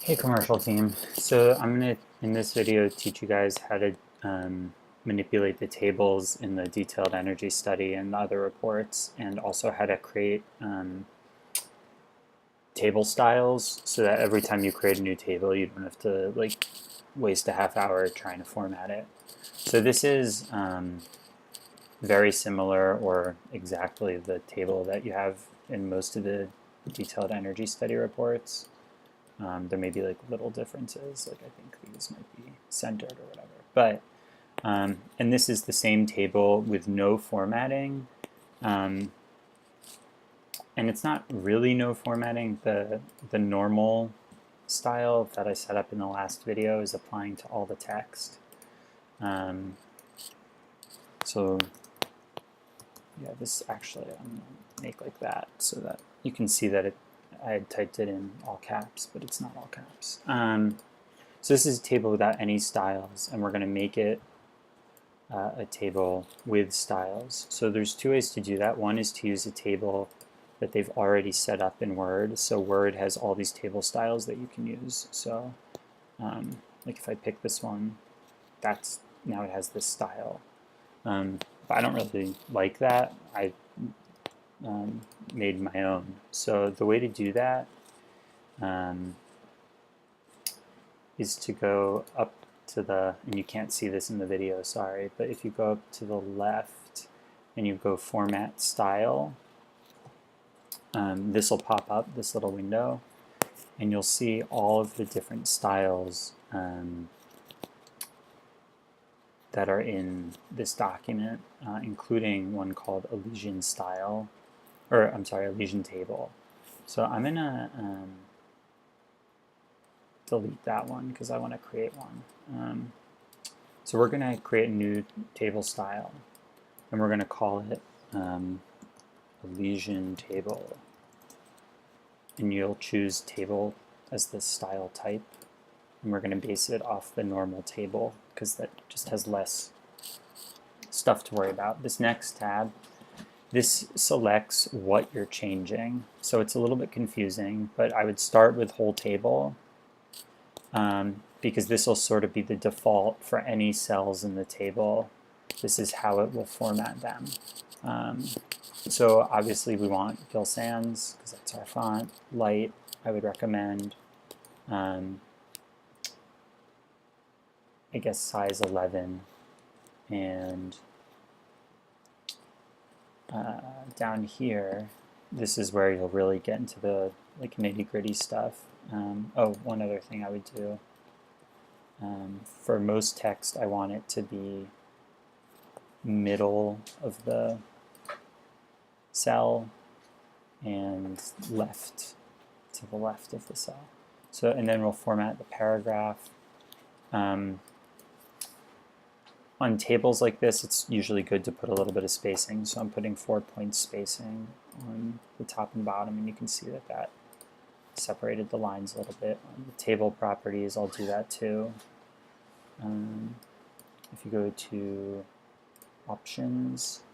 Hey commercial team. So I'm going to, in this video, teach you guys how to manipulate the tables in the detailed energy study and the other reports, and also how to create table styles so that every time you create a new table, you don't have to waste a half hour trying to format it. So this is very similar or exactly the table that you have in most of the detailed energy study reports. There may be like little differences, like I think these might be centered or whatever. But and this is the same table with no formatting, and it's not really no formatting. The normal style that I set up in the last video is applying to all the text. So yeah, this actually I'm gonna make like that so that you can see that I had typed it in all caps, but it's not all caps. So this is a table without any styles, and we're going to make it a table with styles. So there's two ways to do that. One is to use a table that they've already set up in Word. So Word has all these table styles that you can use. So like if I pick this one, now it has this style. But I don't really like that. I made my own. So the way to do that is to go up to the, and you can't see this in the video, sorry, but if you go up to the left and you go Format Style, this will pop up, this little window, and you'll see all of the different styles that are in this document, including one called Elysian Style, or I'm sorry, Elysian Table. So I'm going to delete that one because I want to create one. So we're going to create a new table style, and we're going to call it Elysian Table. And you'll choose table as the style type, and we're going to base it off the normal table because that just has less stuff to worry about. This next tab, this selects what you're changing. So it's a little bit confusing, but I would start with whole table because this will sort of be the default for any cells in the table. This is how it will format them. So obviously we want Gil Sans because that's our font. Light, I would recommend. I guess size 11. And down here, this is where you'll really get into the like nitty-gritty stuff. Oh, one other thing I would do. For most text, I want it to be middle of the cell and left to the left of the cell. So, and then we'll format the paragraph. On tables like this, it's usually good to put a little bit of spacing. So I'm putting 4-point spacing on the top and bottom, and you can see that that separated the lines a little bit. On the table properties, I'll do that too. If you go to options,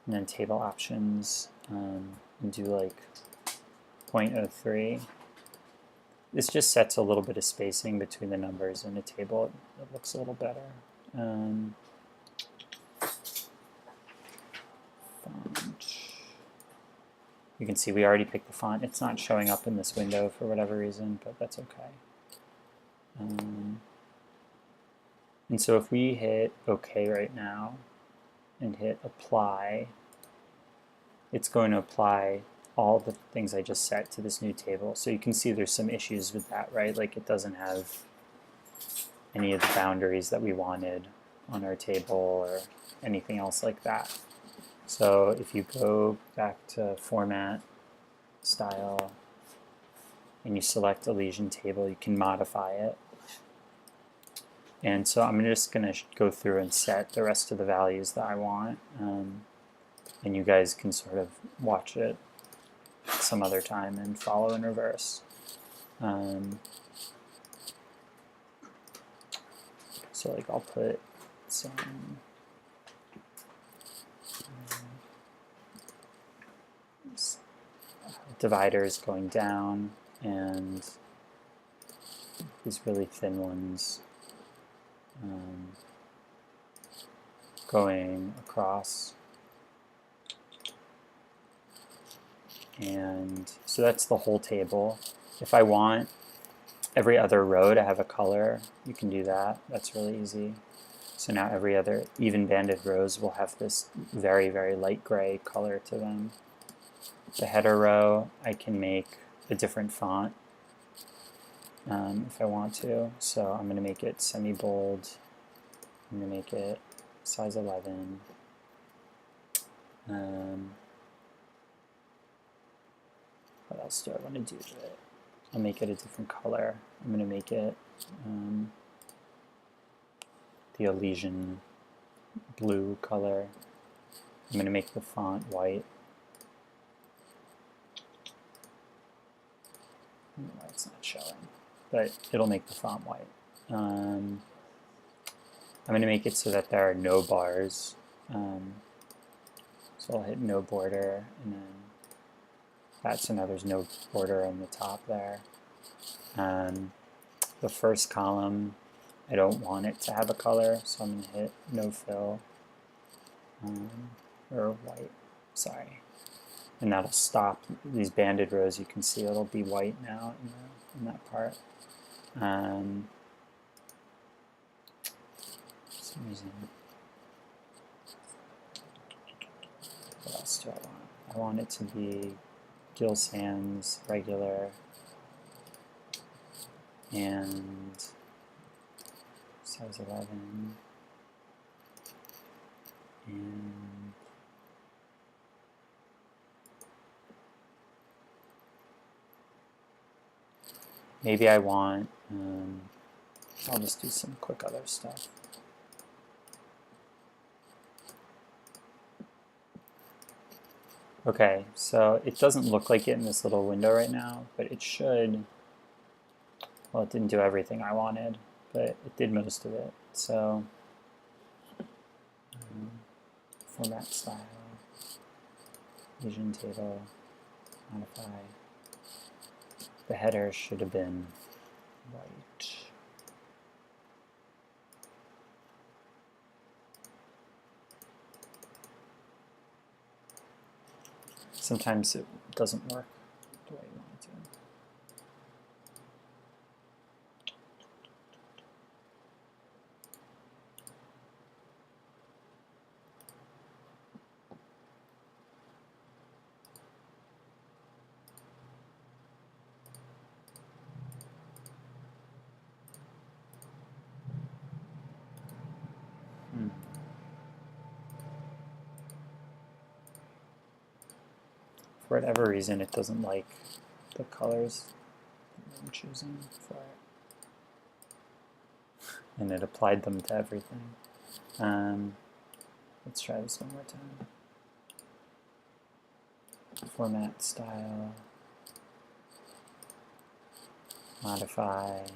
and then table options, and do like 0.03, this just sets a little bit of spacing between the numbers in a table. It looks a little better. Font. You can see we already picked the font. It's not showing up in this window for whatever reason, but that's okay. And so if we hit OK right now and hit Apply, it's going to apply all the things I just set to this new table. So you can see there's some issues with that, right? Like it doesn't have any of the boundaries that we wanted on our table or anything else like that. So if you go back to Format, Style, and you select Elysian Table, you can modify it. And so I'm just going to go through and set the rest of the values that I want. And you guys can sort of watch it some other time and follow in reverse. So like I'll put some dividers going down and these really thin ones going across. And so that's the whole table. If I want every other row to have a color, you can do that. That's really easy. So now every other even banded rows will have this very, very light gray color to them. The header row, I can make a different font if I want to. So I'm going to make it semi-bold. I'm going to make it size 11. What else do I want to do to it? I'll make it a different color. I'm going to make it the Elysian blue color. I'm going to make the font white. I don't know why it's not showing, but it'll make the font white. I'm going to make it so that there are no bars. So I'll hit no border, and then that, so now there's no border on the top there. The first column, I don't want it to have a color, so I'm going to hit no fill, or white, sorry. And that'll stop these banded rows. You can see it'll be white now in that part. For some reason, what else do I want? I want it to be Gill Sans regular and size 11 and maybe I want, I'll just do some quick other stuff. Okay, so it doesn't look like it in this little window right now, but it should. Well, it didn't do everything I wanted, but it did most of it. So, format style, Vision table, modify. The header should have been white. Sometimes it doesn't work the way you want it to. For whatever reason, it doesn't like the colors that I'm choosing for it. And it applied them to everything. Let's try this one more time. Format style, modify,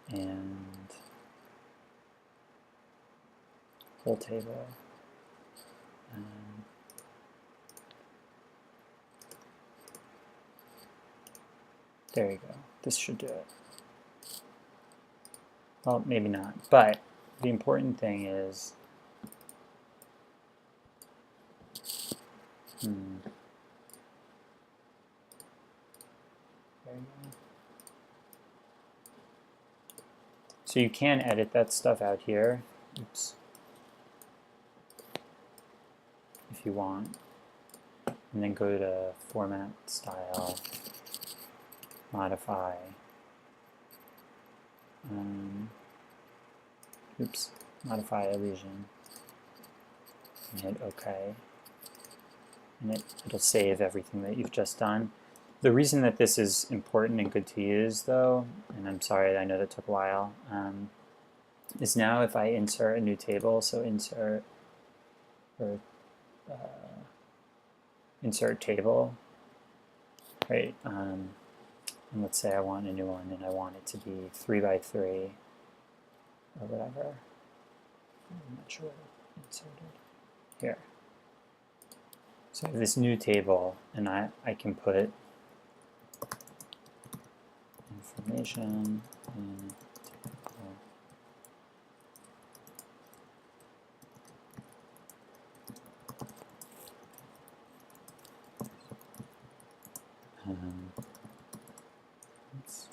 and whole table. There you go. This should do it. Well, maybe not. But the important thing is there you go. So you can edit that stuff out here. Oops. If you want. And then go to Format, Style, Modify. Modify Elysian. And hit OK. And it'll save everything that you've just done. The reason that this is important and good to use, though, and I'm sorry, I know that took a while, is now if I insert a new table, so insert or insert table, right? And let's say I want a new one, and I want it to be 3 by 3 or whatever. I'm not sure what I inserted here. So I have this new table, and I can put in information in table. Oops.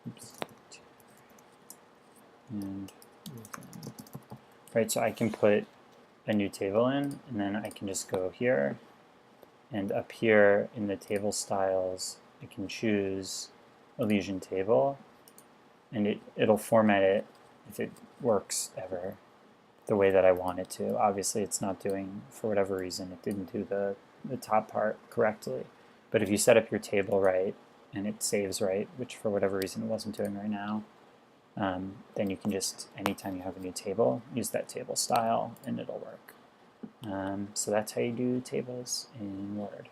Oops. And right, so I can put a new table in, and then I can just go here, and up here in the table styles, I can choose Elysian table, and it'll format it if it works ever the way that I want it to. Obviously, it's not doing, for whatever reason, it didn't do the top part correctly. But if you set up your table right and it saves right, which for whatever reason it wasn't doing right now, then you can just, anytime you have a new table, use that table style and it'll work. So that's how you do tables in Word.